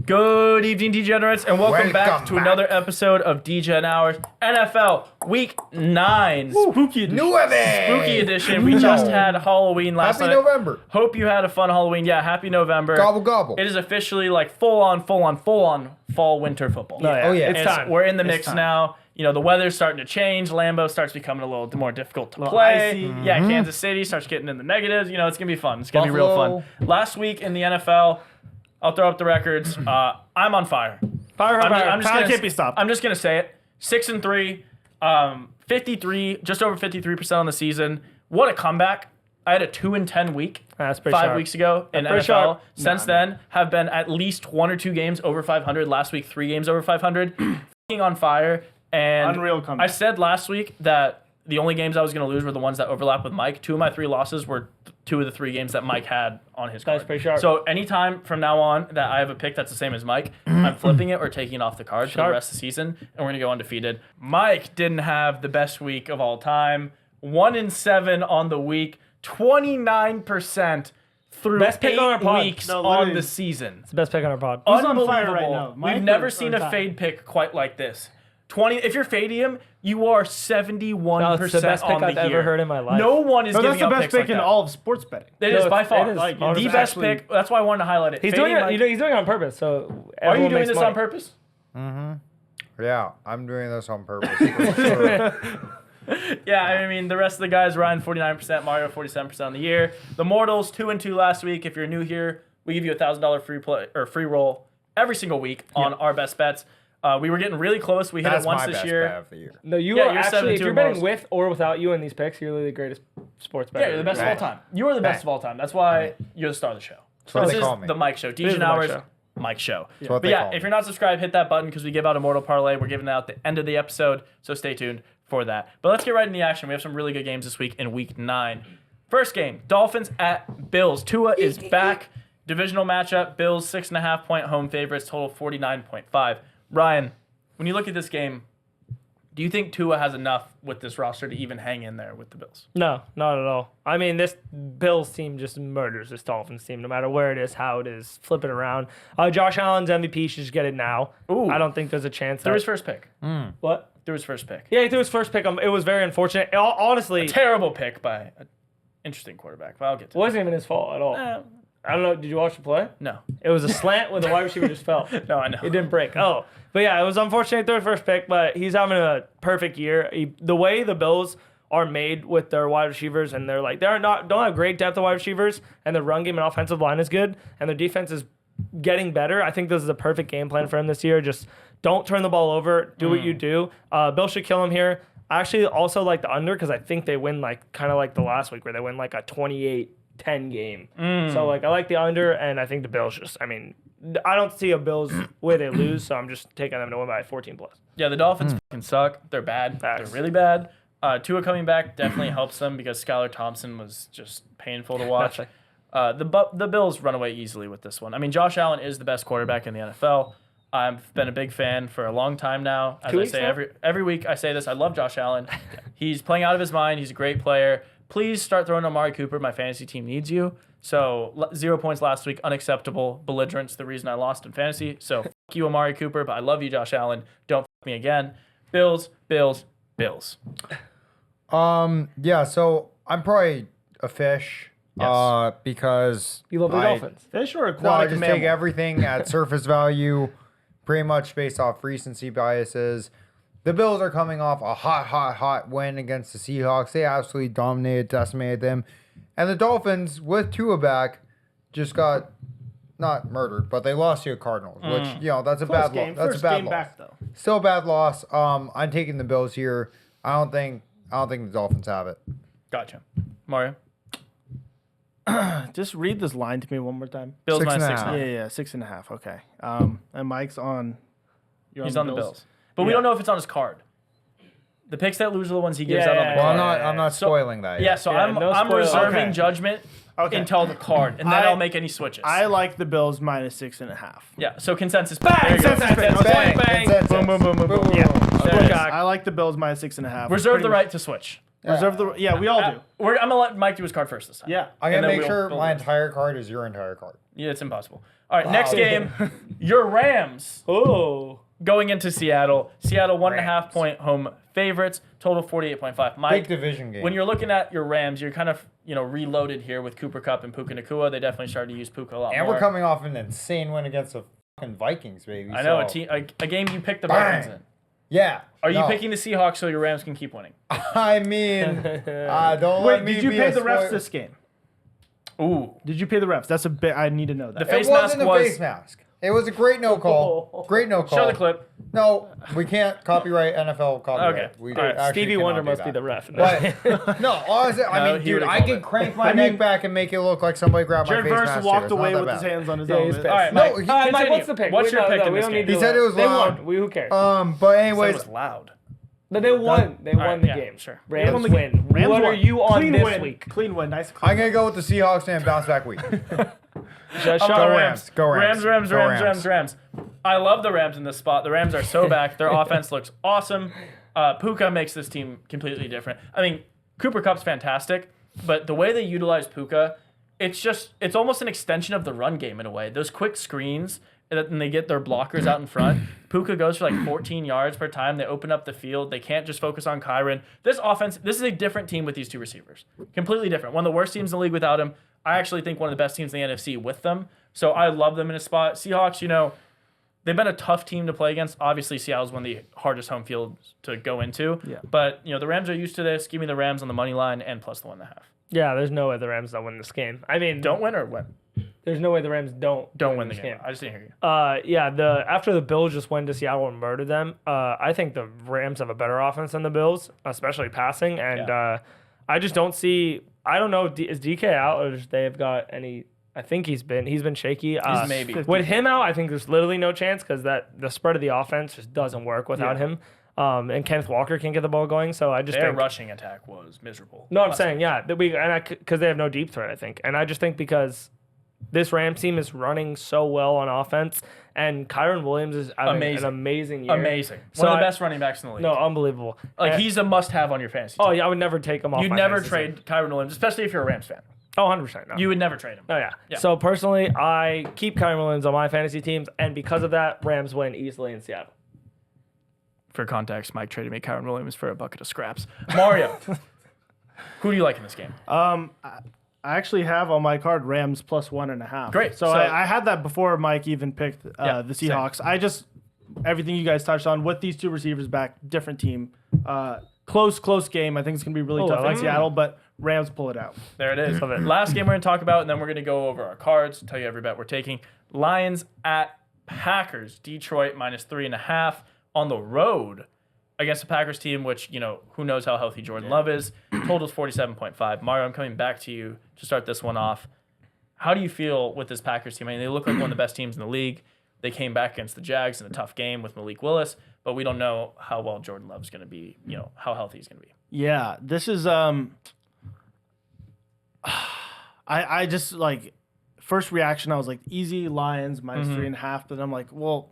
Good evening, degenerates, and welcome back to another episode of DGen Hours NFL Week 9. Spooky edition. Spooky edition. We just had Halloween last night. Happy November. Hope you had a fun Halloween. Yeah, happy November. Gobble, gobble. It is officially like full on fall winter football. Oh, yeah. It's time. We're in the mix now. You know, the weather's starting to change. Lambeau starts becoming a little more difficult to play. Icy. Yeah, Kansas City starts getting in the negatives. You know, it's going to be fun. It's going to be real fun. Last week in the NFL, I'll throw up the records. I'm on fire. Can't be stopped. I'm just going to say it. 6-3, 53, just over 53% on the season. What a comeback. I had a 2-10 week That's pretty 5 sharp. weeks ago in pretty NFL. sharp. Since then, have been at least 1 or 2 games over 500. Last week, 3 games over 500. F***ing on fire. And Unreal comeback. I said last week that the only games I was going to lose were the ones that overlap with Mike. 2 of my 3 losses were 2 of the 3 games that Mike had on his card. That's pretty sharp. So anytime from now on that I have a pick that's the same as Mike, I'm flipping it or taking it off the card for the rest of the season, and we're going to go undefeated. Mike didn't have the best week of all time. 1-7 on the week, 29% through Best pick 8 on our pod. weeks No, on literally. the season. It's the best pick on our pod. Unbelievable. on fire right now? Mike We've never or seen a Ty? fade pick quite like this. 20. If you're fading him, you are 71% No, it's the best pick on the I've ever year. heard in my life. No one is No, giving that's the up best picks pick like in that. all of sports betting. It is No, by far. it is. Like, Honestly. The best actually- pick. That's why I wanted to highlight it. He's doing Fading it. He's doing it on purpose. So Are you everyone doing makes this money. on purpose? Yeah, I'm doing this on purpose. For sure. Yeah, I mean, the rest of the guys, Ryan 49%, Mario 47% on the year. The Mortals 2-2 last week. If you're new here, we give you a $1,000 free play or free roll every single week on our best bets. We were getting really close. We hit That's it once my this best year. bet of the year. No, you Yeah, are you're actually. If 7-2 you're betting most. with or without you in these picks, you're literally the greatest sports bettor. Yeah, you're the best of all Right. time. You are the best of all time. That's why you're the star of the show. what This they is call me. the Mike Show. is DGen the Mike Hours, Show. Mike Show. what But they yeah, call me. if you're not subscribed, hit that button because we give out a Mortal Parlay. We're giving it out at the end of the episode, so stay tuned for that. But let's get right into the action. We have some really good games this week in Week 9. First game, Dolphins at Bills. Tua is back. Divisional matchup, Bills 6.5-point home favorites, total 49.5. Ryan, when you look at this game, do you think Tua has enough with this roster to even hang in there with the Bills? No, not at all. I mean, this Bills team just murders this Dolphins team, no matter where it is, how it is. Flip it around. Josh Allen's MVP should just get it now. Ooh. I don't think there's a chance. Threw his first pick. What? Threw his first pick. Yeah, he threw his first pick. It was very unfortunate. Honestly, it Terrible pick by an interesting quarterback, but I'll get to wasn't even his fault at all. that. I don't know. Did you watch the play? No. It was a slant with the wide receiver just fell. No, I know. It didn't break. Oh, but yeah, it was unfortunate third first pick, but he's having a perfect year. The way the Bills are made with their wide receivers, and don't have great depth of wide receivers, and their run game and offensive line is good, and their defense is getting better. I think this is a perfect game plan for him this year. Just don't turn the ball over. Do what you do. Bill should kill him here. I actually also like the under because I think they win kind of like the last week where they win like a 28-10 game. So I like the under, and I think the Bills I don't see a Bills where they lose, so I'm just taking them to win by 14 plus. Yeah, the Dolphins fucking suck. They're bad. Facts. They're really bad. Tua coming back definitely helps them because Skylar Thompson was just painful to watch. The Bills run away easily with this one. I mean, Josh Allen is the best quarterback in the NFL. I've been a big fan for a long time now. As 2 I weeks say now? every week, I say this. I love Josh Allen. He's playing out of his mind. He's a great player. Please start throwing Amari Cooper. My fantasy team needs you. So 0 points last week, unacceptable. Belligerence, the reason I lost in fantasy. So fuck you, Amari Cooper, but I love you, Josh Allen. Don't fuck me again. Bills, Bills, Bills. Yeah, so I'm probably a fish. Yes. Because You love the Dolphins. Fish or No, I aquatic just mammal? take everything at surface value, pretty much based off recency biases. The Bills are coming off a hot win against the Seahawks. They absolutely dominated, decimated them. And the Dolphins, with Tua back, just got not murdered, but they lost to the Cardinals, which, that's a Close bad game. loss. That's First a bad game loss. back, though. Still a bad loss. I'm taking the Bills here. I don't think the Dolphins have it. Gotcha. Mario? Just read this line to me one more time. Bills 6.5. minus 6.5. Yeah, 6.5. Okay. And Mike's on. You're He's on the Bills. But we Yeah. don't know if it's on his card. The picks that lose are the ones he gives Yeah, out on yeah, the Well, card. I'm not So- spoiling that. Yeah, Yet. so Yeah, I'm no spoilers. reserving Okay. judgment Okay. until the card, and then I- I'll make any switches. I like the Bills minus 6.5. Yeah, so consensus. Bang! There you go. Consensus pick. Consensus Okay. pick. Bang! Consensus. Boom, boom, boom, boom, boom. Yeah. There it is. I like the Bills minus 6.5. Reserve Pretty the much- right to switch. Reserve the. Yeah, we all do. I'm going to let Mike do his card first this time. Yeah. I'm And gonna then make we'll sure build my it. entire card is your entire card. Yeah, it's impossible. All right, next game, your Rams Oh. going into Seattle. Seattle 1.5 Rams. point home favorites. Total 48.5. Mike, Big division game. when you're looking at your Rams, you're kind of reloaded here with Cooper Kupp and Puka Nacua. They definitely started to use Puka a lot and more. we're coming off an insane win against the fucking Vikings, baby. I know so- a game you picked the Vikings in. Yeah. Are you no. picking the Seahawks so your Rams can keep winning? I mean, don't Wait, let me did you be pay a the refs spoil- this game? Ooh, Did you pay the refs? That's a bit. I need to know that. The It face wasn't mask a was. face mask. It was a great no call. Great no call. Show the clip. No, we can't copyright NFL copyright. Okay. We All right. actually Stevie cannot Wonder do must that. be the ref. But no, honestly, No, I mean, he dude, would've I called can it. crank my I neck mean- back and make it look like somebody grabbed my Jared face Verse mask. walked It's not away that with his bad. hands on his Yeah, he's helmet. pissed. All right, No, Mike. he- Mike, continue. what's the pick? What's your pick in we this don't game? need He to said it was They loud. won. Who cares? But anyways, That was loud. But they won. They All won right, the yeah, game. sure. Rams They won the game. win. Rams What are won. you on Clean this win. week? Clean win. Nice. Clean I'm gonna go with the Seahawks and bounce back week. Shut Go up. Rams. Go Rams. Rams. Go Rams. I love the Rams in this spot. The Rams are so back. Their offense looks awesome. Puka makes this team completely different. I mean, Cooper Kupp's fantastic, but the way they utilize Puka, it's almost an extension of the run game in a way. Those quick screens, and they get their blockers out in front. Puka goes for like 14 yards per time. They open up the field. They can't just focus on Kyron. This offense, this is a different team with these two receivers. Completely different. One of the worst teams in the league without him. I actually think one of the best teams in the NFC with them. So I love them in a spot. Seahawks, they've been a tough team to play against. Obviously, Seattle's one of the hardest home fields to go into. Yeah. But, the Rams are used to this. Give me the Rams on the money line and plus the 1.5. Yeah, there's no way the Rams don't win this game. I mean, Don't win or win? There's no way the Rams don't Win the this game. I just didn't hear you. Yeah, after the Bills just went to Seattle and murdered them, I think the Rams have a better offense than the Bills, especially passing. And I just don't see. I don't know. Is DK out or if they've got any? I think he's been shaky. He's maybe. With him out, I think there's literally no chance because the spread of the offense just doesn't work without him. And Kenneth Walker can't get the ball going, so I just Their think. rushing attack was miserable. No, I'm saying because they have no deep threat. I think, and I just think because this Rams team is running so well on offense, and Kyron Williams is having Amazing. an amazing year. Amazing. So One of the I- best running backs in the league. No, unbelievable. Like, And- he's a must-have on your fantasy Oh team. yeah, I would never take him off. You'd my never fantasy trade team. Kyron Williams, especially if you're a Rams fan. Oh, 100%. No. You would never trade him. Oh yeah. Yeah. So personally, I keep Kyron Williams on my fantasy teams, and because of that, Rams win easily in Seattle. For context, Mike traded me Kyron Williams for a bucket of scraps. Mario, who do you like in this game? I actually have on my card Rams plus 1.5. Great. So, So- I had that before Mike even picked Yeah, the same. Seahawks. I just everything you guys touched on with these two receivers back, different team. Close game. I think it's gonna be really Oh, tough I in like Seattle, but Rams pull it out. There it is. Love it. Last game we're going to talk about, and then we're going to go over our cards, tell you every bet we're taking. Lions at Packers. Detroit minus 3.5 on the road against the Packers team, which, who knows how healthy Jordan Love is. Total's 47.5. Mario, I'm coming back to you to start this one off. How do you feel with this Packers team? I mean, they look like one of the best teams in the league. They came back against the Jags in a tough game with Malik Willis, but we don't know how well Jordan Love's going to be, how healthy he's going to be. Yeah, this is I just like first reaction I was like easy Lions minus 3.5, but I'm like, well,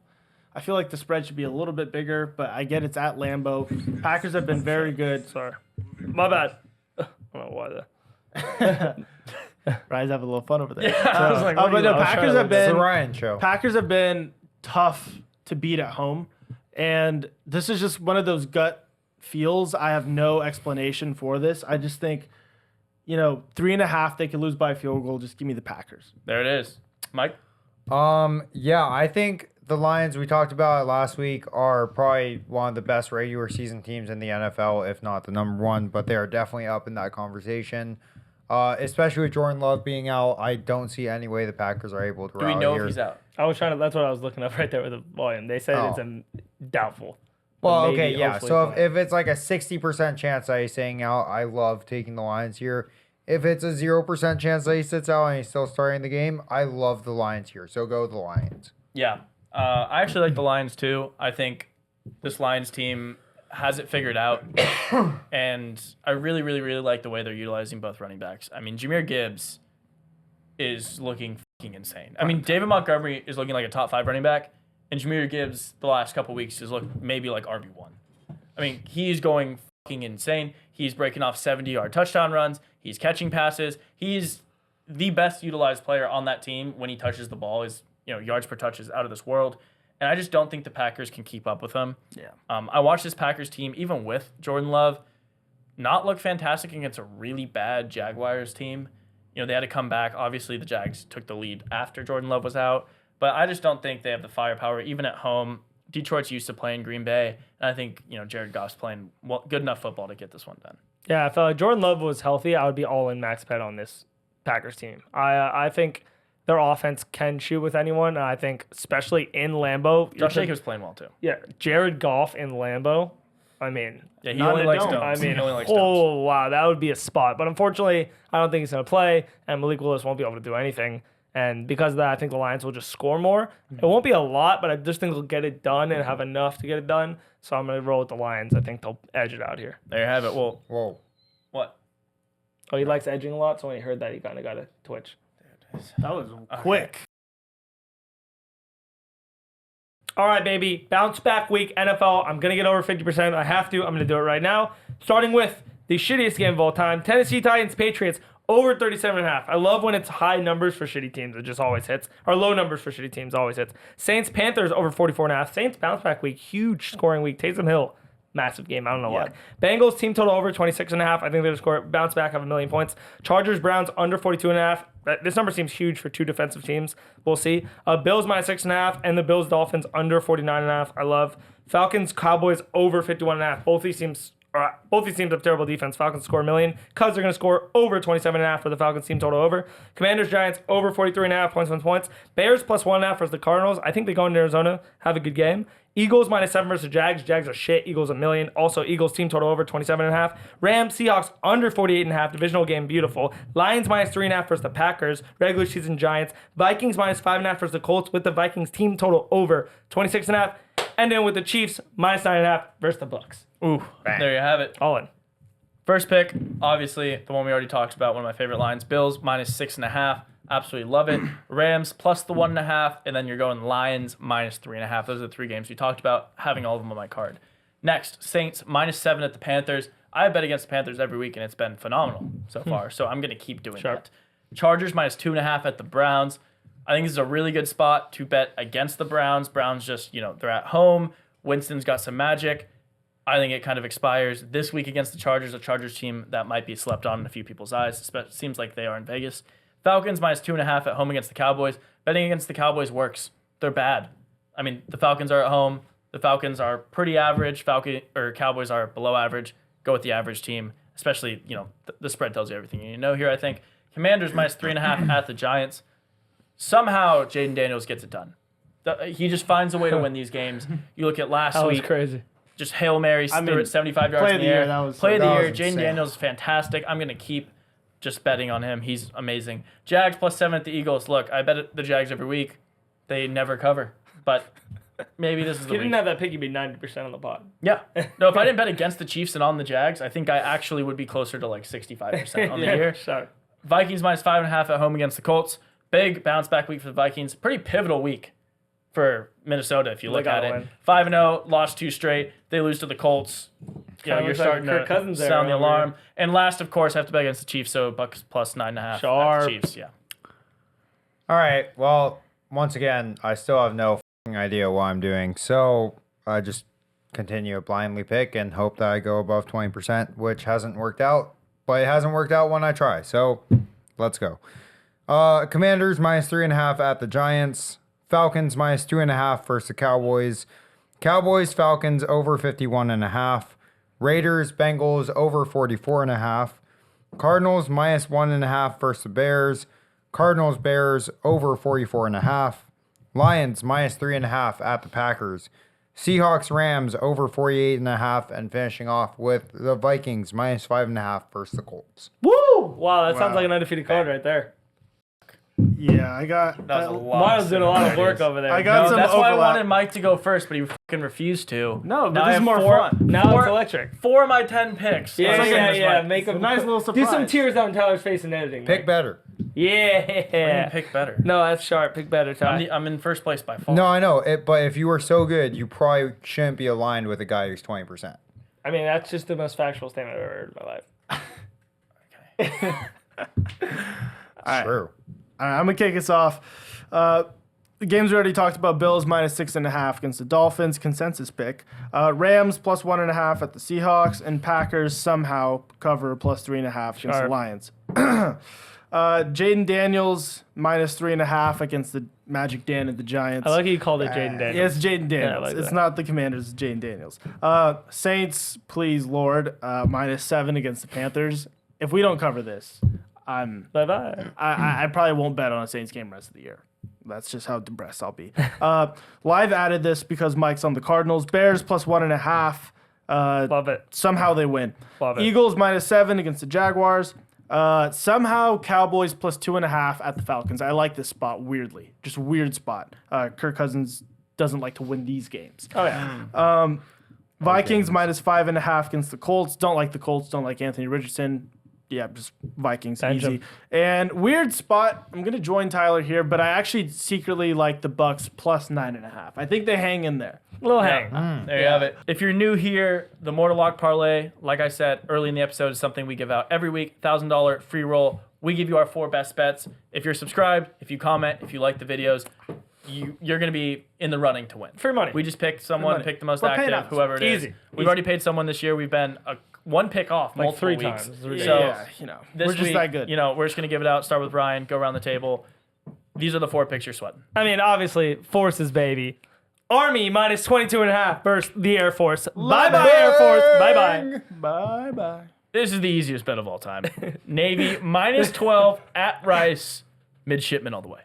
I feel like the spread should be a little bit bigger, but I get it's at Lambeau. Packers have been very good. Sorry, my bad. I don't know why Rise have a little fun over there. I was like, what But do you- the I was Packers trying have to- It's the been Ryan show. Packers have been tough to beat at home, and this is just one of those gut feels. I have no explanation for this. I just think, 3.5 they could lose by a field goal. Just give me the Packers. There it is. Mike? Yeah, I think the Lions we talked about last week are probably one of the best regular season teams in the NFL, if not the number one. But they are definitely up in that conversation. Especially with Jordan Love being out, I don't see any way the Packers are able to. Do we rally know here. if he's out? I was trying to. That's what I was looking up right there with the volume. They said it's doubtful. Well, Maybe, okay, yeah. hopefully So playing. if it's like a 60% chance that he's staying out, I love taking the Lions here. If it's a 0% chance that he sits out and he's still starting the game, I love the Lions here. So go with the Lions. Yeah. I actually like the Lions too. I think this Lions team has it figured out. And I really, really, really like the way they're utilizing both running backs. I mean, Jahmyr Gibbs is looking fucking insane. I mean, David Montgomery is looking like a top 5 running back. And Jahmyr Gibbs, the last couple weeks, has looked maybe like RB1. I mean, he's going fucking insane. He's breaking off 70-yard touchdown runs. He's catching passes. He's the best utilized player on that team when he touches the ball. Is yards per touch is out of this world, and I just don't think the Packers can keep up with him. Yeah. I watched this Packers team even with Jordan Love not look fantastic against a really bad Jaguars team. They had to come back. Obviously, the Jags took the lead after Jordan Love was out, but I just don't think they have the firepower even at home. Detroit's used to playing Green Bay, and I think Jared Goff's playing good enough football to get this one done. Yeah, if Jordan Love was healthy, I would be all in max bet on this Packers team. I think their offense can shoot with anyone, and I think especially in Lambeau. Josh Jacobs playing well too. Yeah, Jared Goff in Lambeau. I mean, Yeah, he Not only in a likes dome. domes. I mean, he only likes domes. oh wow, that would be a spot. But unfortunately, I don't think he's going to play, and Malik Willis won't be able to do anything. And because of that, I think the Lions will just score more. It won't be a lot, but I just think they'll get it done and have enough to get it done. So I'm going to roll with the Lions. I think they'll edge it out here. There you have it. Well, Whoa. what? Oh, he likes edging a lot, so when he heard that, he kind of got a twitch. That was quick. All right, baby. Bounce back week, NFL. I'm going to get over 50%. I have to. I'm going to do it right now. Starting with the shittiest game of all time, Tennessee Titans, Patriots, over 37.5. I love when it's high numbers for shitty teams. It just always hits. Or low numbers for shitty teams always hits. Saints, Panthers, over 44.5. Saints, bounce back week. Huge scoring week. Taysom Hill, massive game. I don't know why. Bengals, team total over 26.5. I think they're going to score, bounce back, have 1 million points. Chargers, Browns, under 42.5. This number seems huge for two defensive teams. We'll see. Bills minus 6.5, and the Bills Dolphins under 49.5. I love. Falcons Cowboys over 51.5. Both these teams have terrible defense. Falcons score 1 million. Cubs are going to score over 27.5 for the Falcons team total over. Commanders Giants over 43.5 points. Bears plus 1.5 versus the Cardinals. I think they go into Arizona, have a good game. Eagles minus 7 versus Jags. Jags are shit. Eagles 1 million. Also, Eagles team total over 27.5. Rams, Seahawks under 48.5. Divisional game, beautiful. Lions minus 3.5 versus the Packers. Regular season Giants. Vikings minus 5.5 versus the Colts with the Vikings team total over 26.5. And then with the Chiefs minus 9.5 versus the Bucks. Ooh, there you have it. All in. First pick, obviously the one we already talked about, one of my favorite lines. Bills minus 6.5. Absolutely love it. Rams plus the 1.5, and then you're going Lions minus 3.5. Those are the 3 games we talked about, having all of them on my card. Next, Saints minus 7 at the Panthers. I bet against the Panthers every week, and it's been phenomenal so far. So I'm going to keep doing that. Chargers minus 2.5 at the Browns. I think this is a really good spot to bet against the Browns. Browns just, they're at home. Winston's got some magic. I think it kind of expires this week against the Chargers, a Chargers team that might be slept on in a few people's eyes. It seems like they are in Vegas. Falcons minus 2.5 at home against the Cowboys. Betting against the Cowboys works. They're bad. I mean, the Falcons are at home. The Falcons are pretty average. Cowboys are below average. Go with the average team, especially, the spread tells you everything you need to know here, I think. Commanders minus 3.5 at the Giants. Somehow, Jaden Daniels gets it done. He just finds a way to win these games. You look at last That was week. crazy. Just Hail Marys threw it 75 yards play in of the the year, air. that was- Play of the that year. was Jaden insane. Daniels is fantastic. I'm going to keep just betting on him. He's amazing. Jags plus 7 at the Eagles. Look, I bet the Jags every week. They never cover. But maybe this is If the you week. didn't have that pick, you'd be 90% on the pot. Yeah. No, if I didn't bet against the Chiefs and on the Jags, I think I actually would be closer to like 65% on the year. Sorry. Vikings minus 5.5 at home against the Colts. Big bounce back week for the Vikings. Pretty pivotal week for Minnesota if you look at gotta it. win. 5-0, lost 2 straight. They lose to the Colts. Kinda You're looks like starting Kirk to Cousins there sound the over alarm. And last, of course, I have to bet against the Chiefs, so Bucks plus 9.5 at Sharp. the Chiefs. Yeah. All right. Well, once again, I still have no f***ing idea what I'm doing. So I just continue to blindly pick and hope that I go above 20%, which hasn't worked out. But it hasn't worked out when I try. So let's go. Commanders minus 3.5 at the Giants. Falcons minus 2.5 versus the Cowboys. Cowboys, Falcons over 51.5. Raiders, Bengals over 44.5. Cardinals minus 1.5 versus the Bears. Cardinals, Bears over 44.5. Lions minus 3.5 at the Packers. Seahawks, Rams over 48.5, and finishing off with the Vikings minus 5.5 versus the Colts. Woo! Wow, that sounds Wow. like an undefeated card right there. Yeah, I got. That was a lot. Miles did a lot of work similarities. over there. I got No, some that's why I overlap. wanted Mike to go first, but he fucking refused to. No, but Now I this is have more four- fun. Now four- it's electric. 4 of my 10 picks. Yeah, Let's yeah, sing this, yeah. Mike. Make It's a nice little Do some surprise. tears down Tyler's face in editing. Pick Mike. better. Yeah. Pick better. No, that's sharp. Pick better, Ty. I'm in first place by far. No, I know. But if you were so good, you probably shouldn't be aligned with a guy who's 20%. I mean, that's just the most factual statement I've ever heard in my life. True. All right, I'm gonna kick us off. The games we already talked about: Bills -6.5 against the Dolphins. Consensus pick. Rams +1.5 at the Seahawks, and Packers somehow cover +3.5 against the Lions. Jaden Daniels -3.5 against the Magic Dan and the Giants. I like how you called it Jaden Daniels. Yeah, it's Jaden Daniels. I like It's that. not the Commanders, it's Jaden Daniels. Saints, please, Lord, -7 against the Panthers. If we don't cover this, Bye-bye. I probably won't bet on a Saints game rest of the year. That's just how depressed I'll be. Live added this because Mike's on the Cardinals. Bears +1.5. Love it. Somehow they win. Love it. Eagles -7 against the Jaguars. Somehow Cowboys +2.5 at the Falcons. I like this spot weirdly. Just a weird spot. Kirk Cousins doesn't like to win these games. Oh, yeah. Vikings -5.5 against the Colts. Don't like the Colts. Don't like Anthony Richardson. Yeah, just Vikings, Bench easy. him. And weird spot. I'm gonna join Tyler here, but I actually secretly like the Bucks +9.5. I think they hang in there. Little hang. There you have it. If you're new here, the Mortal Lock Parlay, like I said early in the episode, is something we give out every week. $1,000 free roll. We give you our 4 best bets. If you're subscribed, if you comment, if you like the videos, you're going to be in the running to win. Free money. We just picked someone, money. picked the most We're paying active, out. whoever it is. Easy. We've already paid someone this year. We've been one pick off Like multiple 3 weeks. times. It's ridiculous. So Yeah, you know, this we're just week, that good. You know, we're just going to give it out. Start with Ryan. Go around the table. These are the 4 picks you're sweating. I mean, obviously, forces, baby. Army -22.5 versus the Air Force. Bye-bye, Air Force. Bye-bye. Bye-bye. This is the easiest bet of all time. Navy -12 at Rice. Midshipman all the way.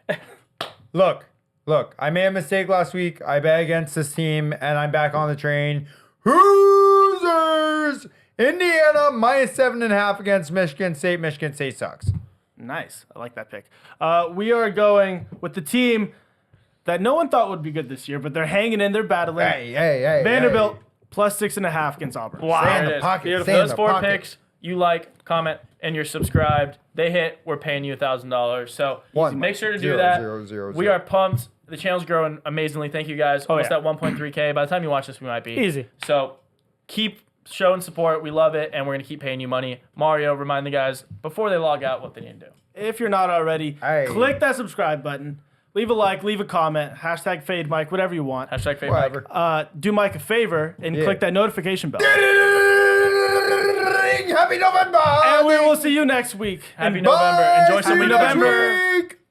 Look. I made a mistake last week. I bet against this team, and I'm back on the train. Hoosers! Indiana -7.5 against Michigan State. Michigan State sucks. Nice. I like that pick. We are going with the team that no one thought would be good this year, but they're hanging in. They're battling. Hey. Vanderbilt +6.5 against Auburn. Wow. Stay in There the it is. pocket. Beautiful. Stay in Those the 4 pocket. picks, you like, comment, and you're subscribed. They hit, we're paying you $1,000. So One. make sure to do Zero, that. zero, We zero. are pumped. The channel's growing amazingly. Thank you guys. Almost yeah. at 1.3K. By the time you watch this, we might be. Easy. So keep showing support. We love it, and we're going to keep paying you money. Mario, remind the guys before they log out what they need to do. If you're not already, Hey. click that subscribe button. Leave a like, leave a comment, #fade Mike, whatever you want. Hashtag fave Whatever. Mike. Do Mike a favor and Yeah. click that notification bell. Happy November! And we will see you next week. Happy And November. Enjoy some See you November. next week.